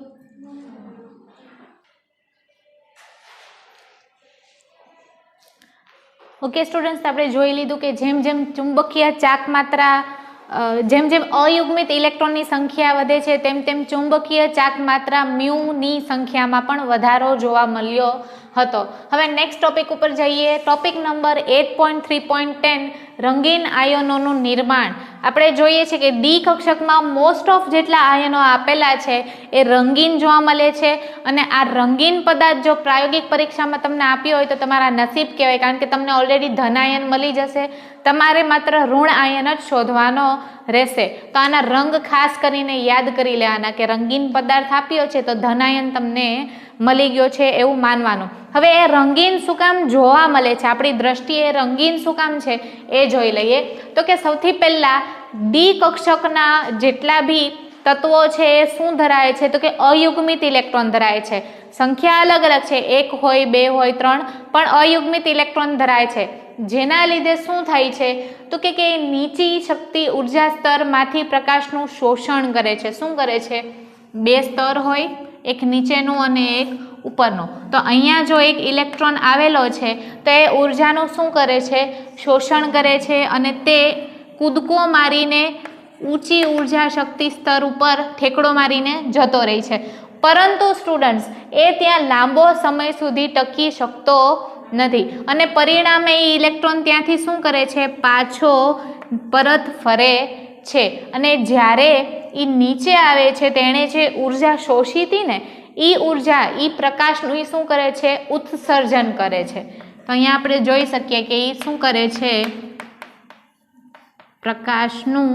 ઓકે સ્ટુડન્ટ્સ, આપણે જોઈ લીધું કે જેમ જેમ ચુંબકીય ચાક માત્રા જેમ જેમ અયુગ્મિત ઇલેક્ટ્રોનની સંખ્યા વધે છે તેમ તેમ ચુંબકીય ચાક માત્રા મ્યુની સંખ્યામાં પણ વધારો જોવા મળ્યો હતો. હવે નેક્સ્ટ ટોપિક ઉપર જઈએ. ટોપિક નંબર 8.3.10 રંગીન આયનોનું નિર્માણ. આપણે જોઈએ છીએ કે ડી કક્ષકમાં મોસ્ટ ઓફ જેટલા આયનો આપેલા છે એ રંગીન જોવા મળે છે, અને આ રંગીન પદાર્થ જો પ્રાયોગિક પરીક્ષામાં તમને આપ્યો હોય તો તમારા નસીબ કહેવાય, કારણ કે તમને ઓલરેડી ધન આયન મળી જશે. તમારે માત્ર ઋણ આયન જ શોધવાનો રહેશે. તો આના રંગ ખાસ કરીને યાદ કરી લેવાના કે રંગીન પદાર્થ આપ્યો છે તો ધન આયન તમને મળી ગયો છે એવું માનવાનું. હવે એ રંગીન શું કામ જોવા મળે છે, આપણી દ્રષ્ટિએ રંગીન શું કામ છે એ જોઈ લઈએ. તો કે સૌથી પહેલા ડી કક્ષકના જેટલા બી તત્વો છે એ શું ધરાવે છે? તો કે અયુગ્મિત ઇલેક્ટ્રોન ધરાવે છે. સંખ્યા અલગ અલગ છે, 1 હોય 2 હોય 3, પણ અયુગ્મિત ઇલેક્ટ્રોન ધરાવે છે. જેના લીધે શું થાય છે? તો કે નીચી શક્તિ ઉર્જા સ્તરમાંથી પ્રકાશનું શોષણ કરે છે. શું કરે છે? 2 સ્તર હોય, એક નીચેનું અને એક ઉપરનું. તો અહીંયા જો એક ઇલેક્ટ્રોન આવેલો છે તો એ ઉર્જાનું શું કરે છે? શોષણ કરે છે, અને તે કૂદકો મારીને ઊંચી ઉર્જા શક્તિ સ્તર ઉપર ઠેકડો મારીને જતો રહે છે. પરંતુ સ્ટુડન્ટ્સ એ ત્યાં લાંબો સમય સુધી ટકી શકતો નથી, અને પરિણામે એ ઇલેક્ટ્રોન ત્યાંથી શું કરે છે? પાછો પરત ફરે છે અને જ્યારે એ નીચે આવે છે તેણે જે ઉર્જા શોષી હતી ને એ ઉર્જા એ પ્રકાશનું એ શું કરે છે? ઉત્સર્જન કરે છે. તો અહીંયા આપણે જોઈ શકીએ કે એ શું કરે છે? પ્રકાશનું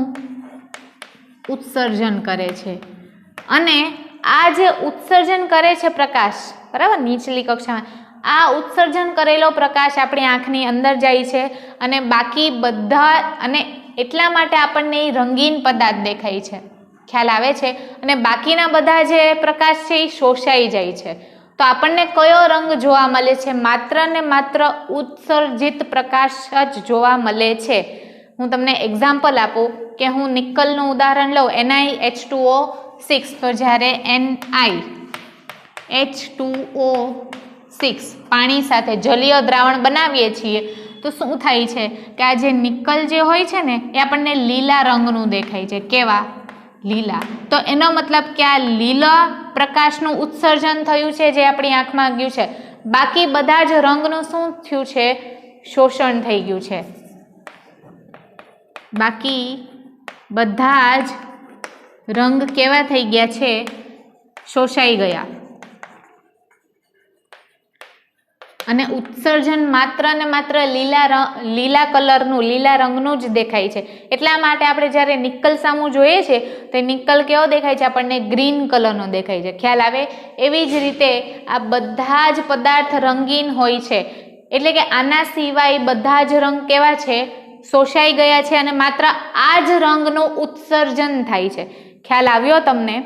ઉત્સર્જન કરે છે. અને આ જે ઉત્સર્જન કરે છે પ્રકાશ, બરાબર, નીચલી કક્ષામાં આ ઉત્સર્જન કરેલો પ્રકાશ આપણી આંખની અંદર જાય છે અને બાકી બધા, અને એટલા માટે આપણને રંગીન પદાર્થ દેખાય છે, ખ્યાલ આવે છે, અને બાકીના બધા જે પ્રકાશ છે એ શોષાઈ જાય છે. તો આપણને કયો રંગ જોવા મળે છે? માત્ર ને માત્ર ઉત્સર્જિત પ્રકાશ જ જોવા મળે છે. હું તમને એક્ઝામ્પલ આપું કે હું નિકલનું ઉદાહરણ લઉં, NiH2O6. તો જ્યારે NiH2O6 પાણી સાથે જલીય દ્રાવણ બનાવીએ છીએ તો શું થાય છે કે આ જે નિકલ જે હોય છે ને એ આપણને લીલા રંગનું દેખાય છે. કેવા? લીલા. તો એનો મતલબ કે આ લીલા પ્રકાશનું ઉત્સર્જન થયું છે જે આપણી આંખમાં ગયું છે. બાકી બધા જ રંગનું શું થયું છે? શોષણ થઈ ગયું છે. બાકી બધા જ રંગ કેવા થઈ ગયા છે? શોષાઈ ગયા. અને ઉત્સર્જન માત્ર ને માત્ર લીલા કલરનું, લીલા રંગનું જ દેખાય છે. એટલા માટે આપણે જ્યારે નિકલ સામું જોઈએ છે તો નિકલ કેવો દેખાય છે? આપણને ગ્રીન કલરનો દેખાય છે. ખ્યાલ આવે? એવી જ રીતે આ બધા જ પદાર્થ રંગીન હોય છે. એટલે કે આના સિવાય બધા જ રંગ કેવા છે? શોષાઈ ગયા છે અને માત્ર આ જ રંગનું ઉત્સર્જન થાય છે. ખ્યાલ આવ્યો તમને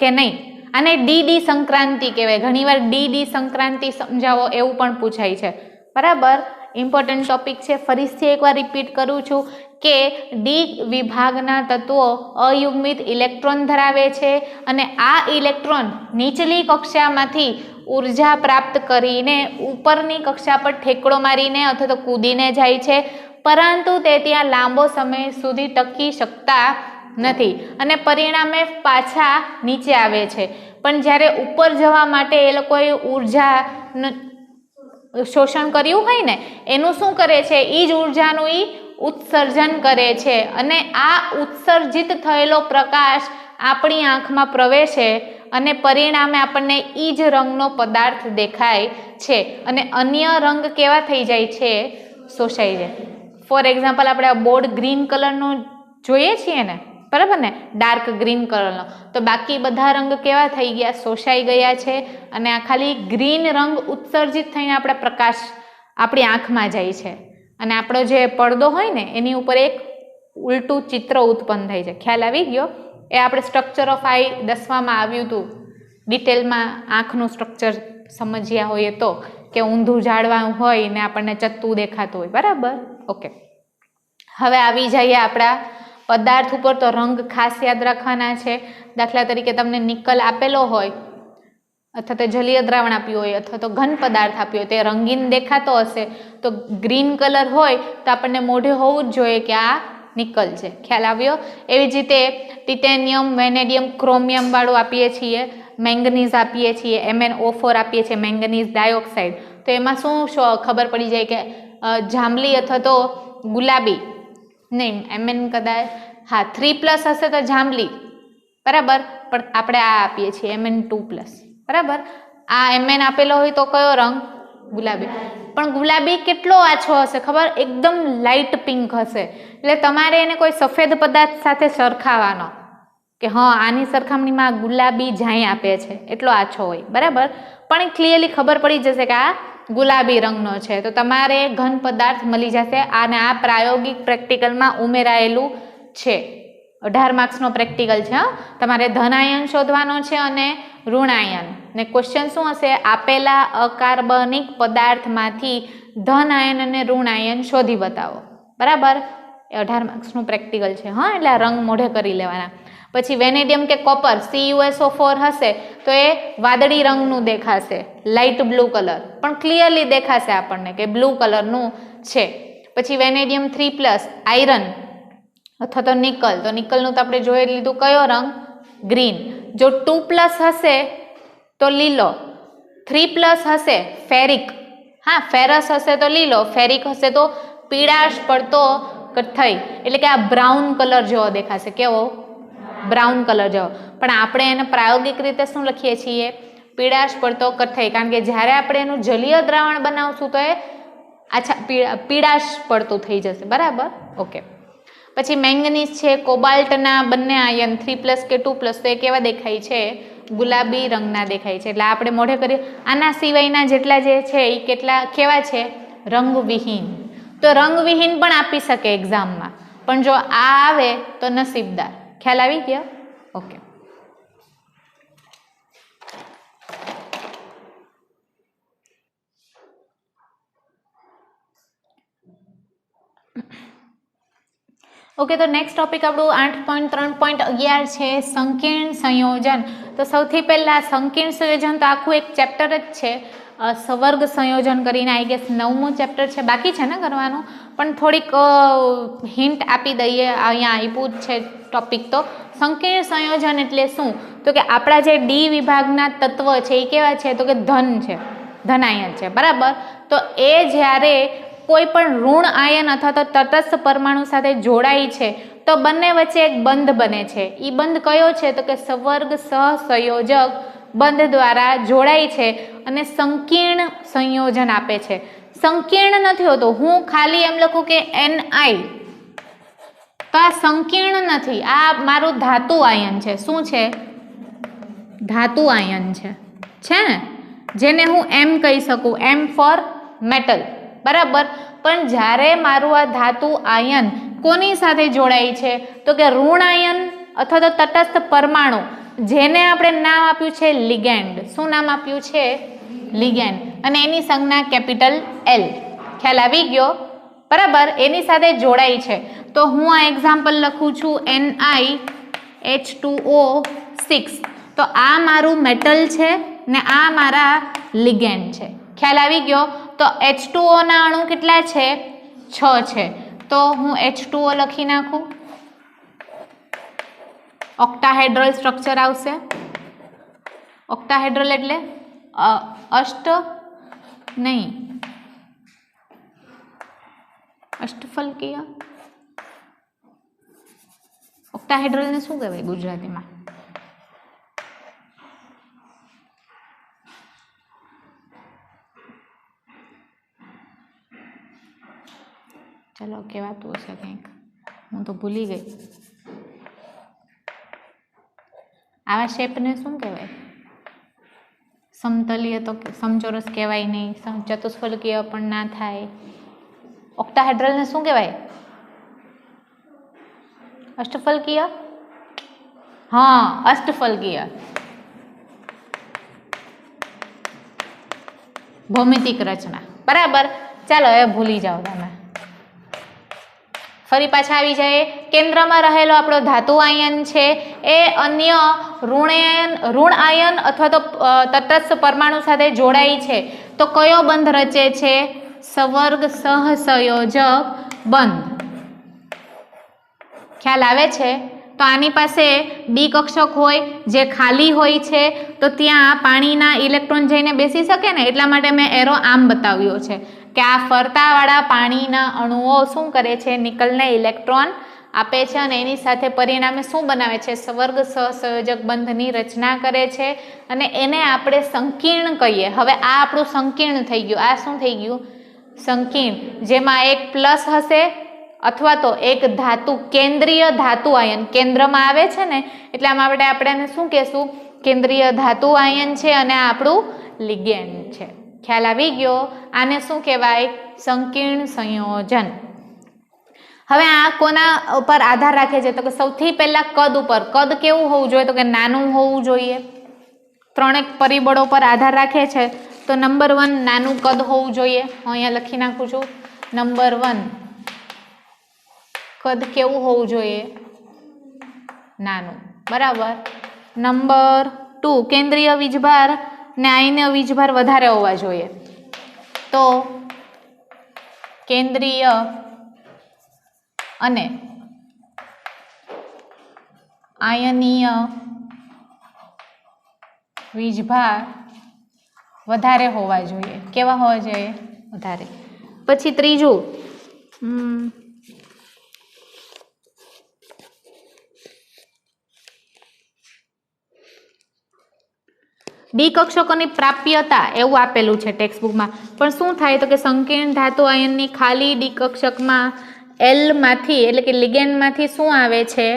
કે નહીં? આને ડી સંક્રાંતિ કહેવાય. ઘણીવાર ડી સંક્રાંતિ સમજાવો એવું પણ પૂછાય છે. બરાબર, ઇમ્પોર્ટન્ટ ટોપિક છે. ફરીથી એકવાર રિપીટ કરું છું કે ડી વિભાગના તત્વો અયુગ્મિત ઇલેક્ટ્રોન ધરાવે છે અને આ ઇલેક્ટ્રોન નીચલી કક્ષામાંથી ઉર્જા પ્રાપ્ત કરીને ઉપરની કક્ષા પર ઠેકડો મારીને અથવા તો કૂદીને જાય છે, પરંતુ તે ત્યાં લાંબો સમય સુધી ટકી શકતા નથી અને પરિણામે પાછા નીચે આવે છે. પણ જ્યારે ઉપર જવા માટે એ લોકોએ ઉર્જા શોષણ કર્યું હોય ને એનું શું કરે છે? એ જ ઉર્જાનું ઉત્સર્જન કરે છે અને આ ઉત્સર્જિત થયેલો પ્રકાશ આપણી આંખમાં પ્રવેશે અને પરિણામે આપણને એ જ રંગનો પદાર્થ દેખાય છે અને અન્ય રંગ કેવા થઈ જાય છે? શોષાઈ જાય. ફોર એક્ઝામ્પલ, આપણે આ બોર્ડ ગ્રીન કલરનું જોઈએ છીએ ને, બરાબર ને, ડાર્ક ગ્રીન કલરનો, તો બાકી બધા રંગ કેવા થઈ ગયા? શોષાઈ ગયા છે અને આ ખાલી ગ્રીન રંગ ઉત્સર્જિત થઈને આપણા પ્રકાશ આપણી આંખમાં જાય છે અને આપણો જે પડદો હોય ને એની ઉપર એક ઉલટું ચિત્ર ઉત્પન્ન થાય છે. ખ્યાલ આવી ગયો? એ આપણે સ્ટ્રક્ચર ઓફ આઈ 10માં આવ્યું હતું, ડિટેલમાં આંખનું સ્ટ્રક્ચર સમજ્યા હોઈએ તો, કે ઊંધું જાળવાનું હોય ને આપણને ચત્તું દેખાતું હોય. બરાબર, ઓકે. હવે આવી જઈએ આપણા પદાર્થ ઉપર. તો રંગ ખાસ યાદ રાખવાના છે. દાખલા તરીકે તમને નિકલ આપેલો હોય અથવા તો જલીય દ્રાવણ આપ્યું હોય અથવા તો ઘન પદાર્થ આપ્યો હોય, તે રંગીન દેખાતો હશે તો ગ્રીન કલર હોય તો આપણને મોઢે હોવું જ જોઈએ કે આ નિકલ છે. ખ્યાલ આવ્યો? એવી જ રીતે ટિટેનિયમ, વેનેડિયમ, ક્રોમિયમ વાળું આપીએ છીએ, મેંગનીઝ આપીએ છીએ, MnO4 આપીએ છીએ, મેંગનીઝ ડાયોક્સાઇડ. તો એમાં શું ખબર પડી જાય કે જાંબલી અથવા તો ગુલાબી નહીં, Mn કદાચ 3+ હશે તો જાંબલી, બરાબર, પણ આપણે આ આપીએ છીએ Mn2+, બરાબર. આ Mn આપેલો હોય તો કયો રંગ? ગુલાબી. પણ ગુલાબી કેટલો આછો હશે ખબર? એકદમ લાઇટ પિંક હશે. એટલે તમારે એને કોઈ સફેદ પદાર્થ સાથે સરખાવવાનો કે હા આની સરખામણીમાં ગુલાબી જાય આપે છે, એટલો આછો હોય, બરાબર. પણ ક્લિયરલી ખબર પડી જશે કે આ ગુલાબી રંગનો છે. તો તમારે ઘન પદાર્થ મળી જશે અને આ પ્રાયોગિક પ્રેક્ટિકલમાં ઉમેરાયેલું છે. 18 માર્ક્સનો પ્રેક્ટિકલ છે. તમારે ધનાયન શોધવાનો છે અને ઋણાયન. ને ક્વેશ્ચન શું હશે? આપેલા અકાર્બનિક પદાર્થમાંથી ધન આયન અને ઋણાયન શોધી બતાવો. બરાબર, 18 માર્ક્સનું પ્રેક્ટિકલ છે. હા, એટલે આ રંગ મોઢે કરી લેવાના. પછી વેનેડિયમ કે કોપર CuSO4 હશે તો એ વાદળી રંગનું દેખાશે, લાઇટ બ્લુ કલર, પણ ક્લિયરલી દેખાશે આપણને કે બ્લુ કલરનું છે. પછી વેનેડિયમ 3+, આયરન અથવા તો નિકલ, તો નિકલનું તો આપણે જોઈ લીધું, કયો રંગ? ગ્રીન. જો 2+ હશે તો લીલો, 3+ હશે ફેરિક, હા ફેરસ હશે તો લીલો, ફેરિક હશે તો પીળાશ પડતો કથ્થઈ એટલે કે આ બ્રાઉન કલર જેવો દેખાશે. કેવો? બ્રાઉન કલર જેવો. પણ આપણે એને પ્રાયોગિક રીતે શું લખીએ છીએ? પીળાશ પડતો કથ્થઈ. કારણ કે જ્યારે આપણે એનું જલીય દ્રાવણ બનાવશું તો એ આછા પીળાશ પડતું થઈ જશે. બરાબર? ઓકે. પછી મેંગનીઝ છે, કોબાલ્ટના બંને આયન 3+ કે 2+, તો એ કેવા દેખાય છે? ગુલાબી રંગના દેખાય છે. એટલે આપણે મોઢે કરીએ આના સિવાયના જેટલા જે છે એ કેવા છે? રંગવિહીન. તો રંગવિહીન પણ આપી શકે એક્ઝામમાં, પણ જો આ આવે તો નસીબદાર. ખ્યાલ આવી ગયો? ઓકે. ઓકે, તો નેક્સ્ટ ટોપિક આપણું 8.3.11 છે સંકીર્ણ સંયોજન. તો સૌથી પહેલા સંકીર્ણ સંયોજન તો આખું એક ચેપ્ટર જ છે, સવર્ગ સંયોજન કરીને આઈ ગેસ 9મું ચેપ્ટર છે. બાકી છે ને કરવાનું, પણ થોડીક હિન્ટ આપી દઈએ. અહીંયા આપ્યું જ છે ટોપિક. તો સંકીર્ણ સંયોજન એટલે શું? તો કે આપણા જે ડી વિભાગના તત્વ છે એ કેવા છે? તો કે ધન છે, ધનાયન છે. બરાબર? તો એ જ્યારે કોઈ પણ ઋણ આયન અથવા તો તટસ્થ પરમાણુ સાથે જોડાય છે તો બંને વચ્ચે એક બંધ બને છે. એ બંધ કયો છે? તો કે સવર્ગ સહસંયોજક બંધ દ્વારા જોડાય છે અને સંકીર્ણ સંયોજન આપે છે. સંકીર્ણ નથી હોતું. હું ખાલી એમ લખું કે Ni, તો આ સંકીર્ણ નથી. આ મારું ધાતુ આયન છે. શું છે? ધાતુ આયન છે ને, જેને હું એમ કહી શકું, એમ ફોર મેટલ. બરાબર? પણ જ્યારે મારું આ ધાતુ આયન કોની સાથે જોડાય છે? તો કે ઋણ આયન અથવા તો તટસ્થ પરમાણુ, જેને આપણે નામ આપ્યું છે લિગેન્ડ. શું નામ આપ્યું છે? લિગેન્ડ. અને એની સંજ્ઞા કેપિટલ L. ખ્યાલ આવી ગયો? બરાબર? એની સાથે જોડાય છે. તો હું આ એક્ઝામ્પલ લખું છું NiH2O6. તો આ મારું મેટલ છે ને આ મારા લિગેન્ડ છે. ખ્યાલ આવી ગયો? તો H2O ના અણુ કેટલા છે? 6 છે. તો હું H2O લખી નાખું. ઓક્ટાહેડ્રલ સ્ટ્રક્ચર આવશે. ઓક્ટાહેડ્રલ એટલે અષ્ટફલકીય. ઓક્ટાહેડ્રલ ને શું કહેવાય ગુજરાતીમાં? ચલો કહેવાતું હશે કંઈક, હું તો ભૂલી ગઈ. આવા શેપને શું કહેવાય? સમતલીય તો સમચોરસ કહેવાય નહીં, ચતુષ્ફલકીય પણ ના થાય. ઓક્ટાહેડ્રલને શું કહેવાય? અષ્ટફલકીય. હા, અષ્ટફલકીય. ભૌમિતિક રચના. બરાબર? ચાલો હવે ભૂલી જાઓ તમે. ફરી પાછા આવી જાય. કેન્દ્રમાં રહેલો આપણો ધાતુ આયન છે એ અન્ય ઋણ આયન અથવા તો તટસ્થ પરમાણુ સાથે જોડાય છે તો કયો બંધ રચે છે? સવર્ગ સહસંયોજક બંધ. ખ્યાલ આવે છે? તો આની પાસે ડી કક્ષક હોય જે ખાલી હોય છે તો ત્યાં પાણીના ઇલેક્ટ્રોન જઈને બેસી શકે ને, એટલા માટે મેં એરો આમ બતાવ્યો છે કે આ ફરતાવાળા પાણીના અણુઓ શું કરે છે? નિકલને ઇલેક્ટ્રોન આપે છે અને એની સાથે પરિણામે શું બનાવે છે? સવર્ગ સહસંયોજક બંધની રચના કરે છે અને એને આપણે સંકીર્ણ કહીએ. હવે આ આપણું સંકીર્ણ થઈ ગયું. આ શું થઈ ગયું? સંકીર્ણ. જેમાં એક પ્લસ હશે અથવા તો એક ધાતુ, કેન્દ્રીય ધાતુ આયન કેન્દ્રમાં આવે છે ને, એટલે આમાં આપણે શું કહેશું? કેન્દ્રીય ધાતુ આયન છે અને આ આપણું લિગેન્ડ છે. ખ્યાલ આવી ગયો? આને શું કહેવાય? સંકીર્ણ સંયોજન. હવે આ કોના ઉપર આધાર રાખે છે? તો કે સૌથી પહેલા કદ ઉપર. કદ કેવું હોવું જોઈએ? તો કે નાનું હોવું જોઈએ. ત્રણેક પરિબળો પર આધાર રાખે છે. તો નંબર 1 નાનું કદ હોવું જોઈએ. હું અહીંયા લખી નાખું છું. નંબર 1 કદ કેવું હોવું જોઈએ? નાનું. બરાબર? નંબર 2 કેન્દ્રીય વીજભાર ને આયનીય વીજભાર વધારે હોવા જોઈએ. તો કેન્દ્રીય અને આયનીય વીજભાર વધારે હોવા જોઈએ. કેવા હોવા જોઈએ? વધારે. પછી ત્રીજું ડી કક્ષકોની પ્રાપ્યતા એવું આપેલું છે ટેક્સ્ટ બુકમાં, પણ શું થાય તો કે સંકીર્ણ ધાતુ આયનની ખાલી ડી કક્ષકમાં એલ માંથી એટલે કે લિગેન્ડમાંથી શું આવે છે?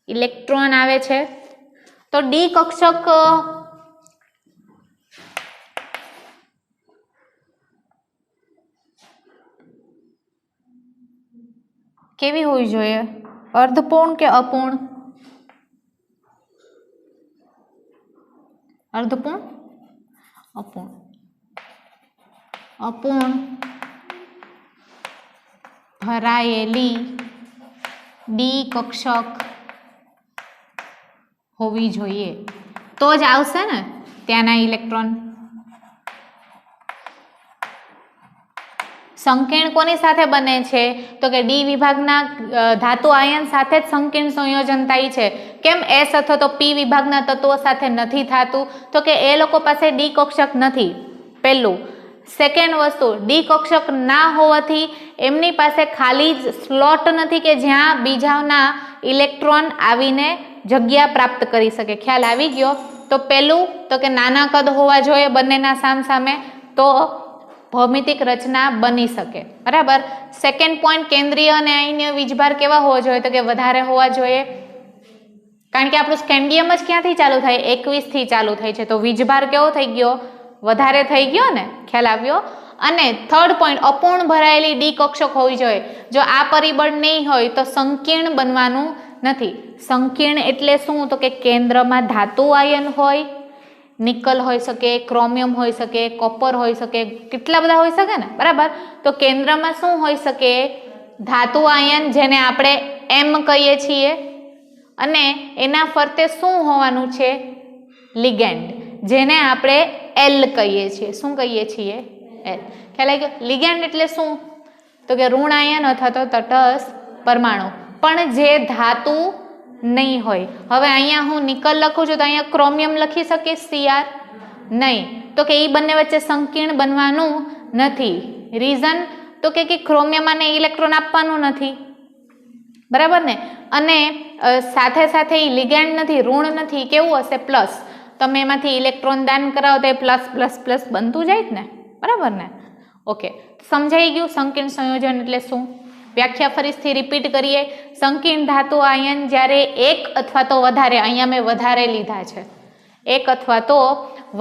ઇલેક્ટ્રોન આવે છે. તો ડી કક્ષક કેવી હોવી જોઈએ? અર્ધપૂર્ણ કે અપૂર્ણ? અર્ધપૂર્ણ? અપૂર્ણ. અપૂર્ણ ભરાયેલી ડી કક્ષક હોવી જોઈએ તો જ આવશે ને ત્યાંના ઇલેક્ટ્રોન. સંકીર્ણ કોની સાથે બને છે તો કે ડી વિભાગના ધાતુ આયન સાથે જ સંકીર્ણ સંયોજન થાય છે. કેમ એસ અથવા તો પી વિભાગના તત્વો સાથે નથી થતું? તો કે એ લોકો પાસે ડી કક્ષક નથી, પહેલું. સેકન્ડ વસ્તુ, ડી કક્ષક ના હોવાથી એમની પાસે ખાલી જ સ્લોટ નથી કે જ્યાં બીજાના ઇલેક્ટ્રોન આવીને જગ્યા પ્રાપ્ત કરી શકે. ખ્યાલ આવી ગયો? તો પહેલું તો કે નાના કદ હોવા જોઈએ બંનેના સામસામે, તો ભૌમિતિક રચના બની શકે. બરાબર. સેકન્ડ પોઈન્ટ, કેન્દ્રીય અને આયનીય વીજભાર કેવા હોવા જોઈએ તો કે વધારે હોવા જોઈએ, કારણ કે આપણું સ્કેન્ડિયમ જ ક્યાંથી ચાલુ થાય? 21 થી ચાલુ થાય છે, તો વીજભાર કેવો થઈ ગયો? વધારે થઈ ગયો ને. ખ્યાલ આવ્યો? અને થર્ડ પોઈન્ટ, અપૂર્ણ ભરાયેલી ડી કક્ષક હોવી જોઈએ. જો આ પરિબળ નહીં હોય તો સંકીર્ણ બનવાનું નથી. સંકીર્ણ એટલે શું તો કે કેન્દ્રમાં ધાતુ આયન હોય, નિકલ હોઈ શકે, ક્રોમિયમ હોઈ શકે, કોપર હોઈ શકે, કેટલા બધા હોઈ શકે ને. બરાબર. તો કેન્દ્રમાં શું હોઈ શકે? ધાતુ આયન, જેને આપણે એમ કહીએ છીએ, અને એના ફરતે શું હોવાનું છે? લિગેન્ડ, જેને આપણે એલ કહીએ છીએ. શું કહીએ છીએ? એલ. ખ્યાલ આવી ગયો? લિગેન્ડ એટલે શું તો કે ઋણ આયન અથવા તો તટસ્થ પરમાણુ, પણ જે ધાતુ નહીં હોય. હવે અહીંયા હું નિકલ લખું છું તો અહીંયા ક્રોમિયમ લખી શકીશ સીઆર? નહીં. તો કે એ બંને વચ્ચે સંકીર્ણ બનવાનું નથી. રીઝન તો કે ક્રોમિયમને ઇલેક્ટ્રોન આપવાનું નથી. બરાબર ને. અને સાથે સાથે એ લિગેન્ડ નથી, ઋણ નથી, કેવું હશે? પ્લસ. તમે એમાંથી ઇલેક્ટ્રોન દાન કરાવો તો એ પ્લસ પ્લસ પ્લસ બનતું જાય જ ને. બરાબર ને. ઓકે, સમજાઈ ગયું સંકીર્ણ સંયોજન એટલે શું? વ્યાખ્યા ફરીથી રિપીટ કરીએ. સંકીર્ણ ધાતુ આયન જ્યારે એક અથવા તો વધારે, અહીંયા મેં વધારે લીધા છે, એક અથવા તો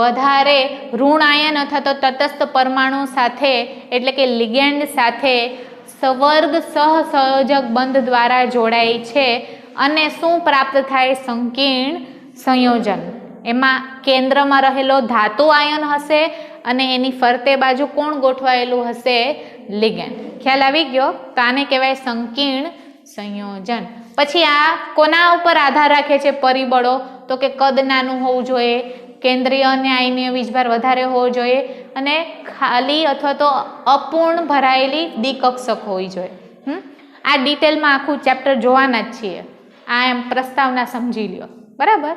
વધારે ઋણ આયન અથવા તો તટસ્થ પરમાણુ સાથે એટલે કે લિગેન્ડ સાથે સવર્ગ સહસંયોજક બંધ દ્વારા જોડાય છે અને શું પ્રાપ્ત થાય? સંકીર્ણ સંયોજન. એમાં કેન્દ્રમાં રહેલો ધાતુ આયન હશે અને એની ફરતે બાજુ કોણ ગોઠવાયેલું હશે? લિગેન્ડ. ખ્યાલ આવી ગયો? તો આને કહેવાય સંકીર્ણ સંયોજન. પછી આ કોના ઉપર આધાર રાખે છે પરિબળો? તો કે કદ નાનું હોવું જોઈએ, કેન્દ્રીય અને આયનીય વીજભાર વધારે હોવો જોઈએ, અને ખાલી અથવા તો અપૂર્ણ ભરાયેલી ડી કક્ષક હોવી જોઈએ. આ ડિટેલમાં આખું ચેપ્ટર જોવાના જ છીએ. આ એમ પ્રસ્તાવના સમજી લ્યો. બરાબર.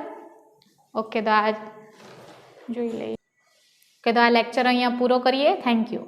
ઓકે, તો આ જોઈ લઈએ. કે તો આ લેક્ચર અહીંયા પૂરો કરીએ. Thank you.